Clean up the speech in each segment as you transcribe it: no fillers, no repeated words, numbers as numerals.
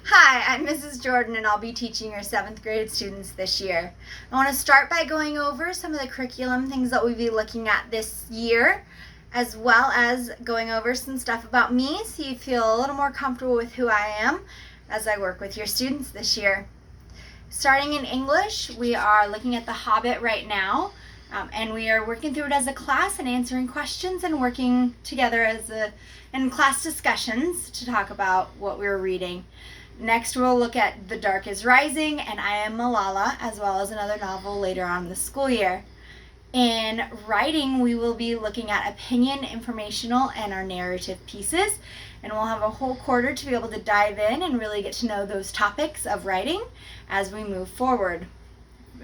Hi, I'm Mrs. Jordan and I'll be teaching your 7th grade students this year. I want to start by going over some of the curriculum things that we'll be looking at this year, as well as going over some stuff about me so you feel a little more comfortable with who I am as I work with your students this year. Starting in English, we are looking at The Hobbit right now, and we are working through it as a class and answering questions and working together in class discussions to talk about what we're reading. Next, we'll look at The Dark is Rising and I Am Malala, as well as another novel later on in the school year. In writing, we will be looking at opinion, informational, and our narrative pieces, and we'll have a whole quarter to be able to dive in and really get to know those topics of writing as we move forward.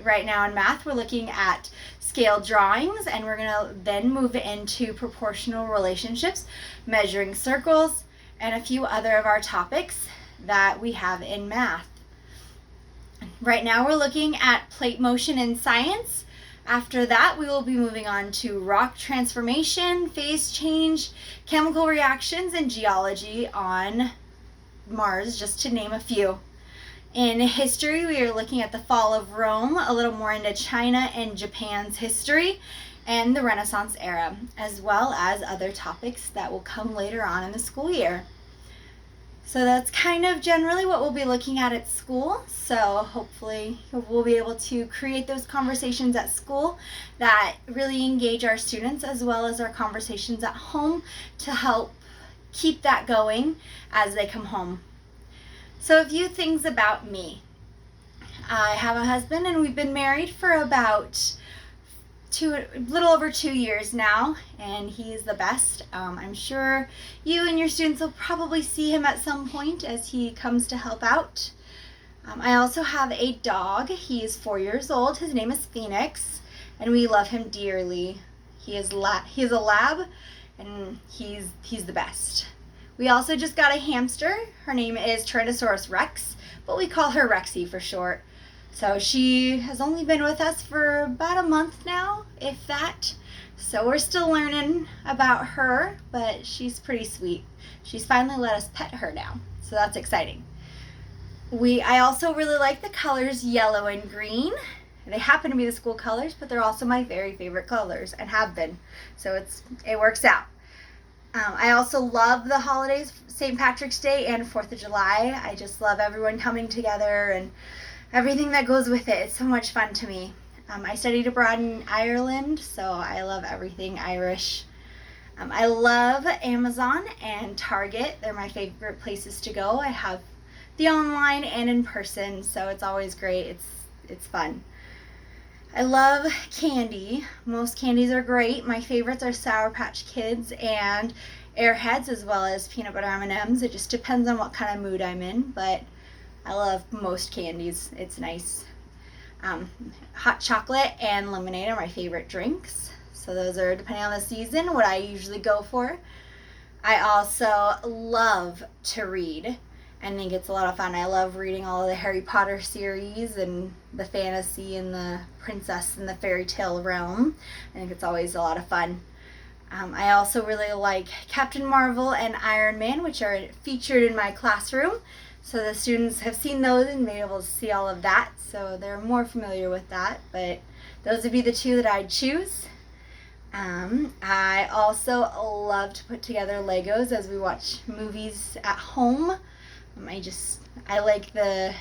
Right now in math, we're looking at scale drawings, and we're going to then move into proportional relationships, measuring circles, and a few other of our topics that we have in math. Right now we're looking at plate motion in science. After that, we will be moving on to rock transformation, phase change, chemical reactions, and geology on Mars, just to name a few. In history, we are looking at the fall of Rome, a little more into China and Japan's history, and the Renaissance era, as well as other topics that will come later on in the school year. So that's kind of generally what we'll be looking at school. So hopefully we'll be able to create those conversations at school that really engage our students, as well as our conversations at home to help keep that going as they come home. So a few things about me. I have a husband and we've been married for about a little over 2 years now, and he is the best. I'm sure you and your students will probably see him at some point as he comes to help out. I also have a dog. He is 4 years old. His name is Phoenix, and we love him dearly. He is a lab, and he's the best. We also just got a hamster. Her name is Tyrannosaurus Rex, but we call her Rexy for short. So she has only been with us for about a month now, if that. So we're still learning about her, but she's pretty sweet. She's finally let us pet her now, so that's exciting. I also really like the colors yellow and green. They happen to be the school colors, but they're also my very favorite colors and have been. So it works out. I also love the holidays, St. Patrick's Day and 4th of July. I just love everyone coming together and everything that goes with it. It's so much fun to me. I studied abroad in Ireland, so I love everything Irish. I love Amazon and Target. They're my favorite places to go. I have the online and in person, so it's always great. It's fun. I love candy. Most candies are great. My favorites are Sour Patch Kids and Airheads, as well as peanut butter M&Ms. It just depends on what kind of mood I'm in, but I love most candies. It's nice. Hot chocolate and lemonade are my favorite drinks. So those are, depending on the season, what I usually go for. I also love to read. I think it's a lot of fun. I love reading all of the Harry Potter series and the fantasy and the princess and the fairy tale realm. I think it's always a lot of fun. I also really like Captain Marvel and Iron Man, which are featured in my classroom. So the students have seen those and been able to see all of that, so they're more familiar with that, but those would be the two that I'd choose. I also love to put together Legos as we watch movies at home. I like the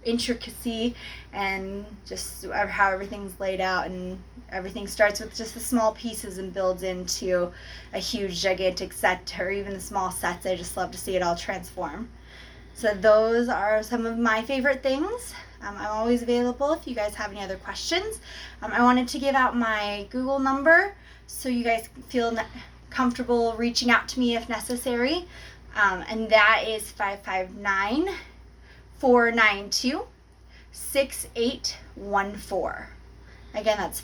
intricacy and just how everything's laid out, and everything starts with just the small pieces and builds into a huge gigantic set, or even the small sets. I just love to see it all transform. So those are some of my favorite things. I'm always available if you guys have any other questions. I wanted to give out my Google number so you guys feel comfortable reaching out to me if necessary. And that is 559-492-6814. Again, that's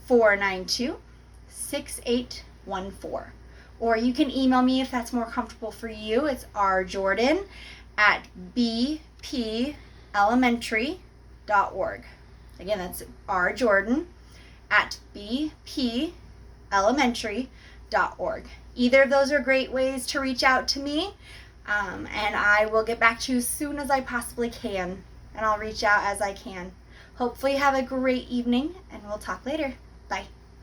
559-492-6814. Or you can email me if that's more comfortable for you. It's rjordan@bpelementary.org. Again, that's rjordan@bpelementary.org. Either of those are great ways to reach out to me. And I will get back to you as soon as I possibly can, and I'll reach out as I can. Hopefully you have a great evening, and we'll talk later. Bye.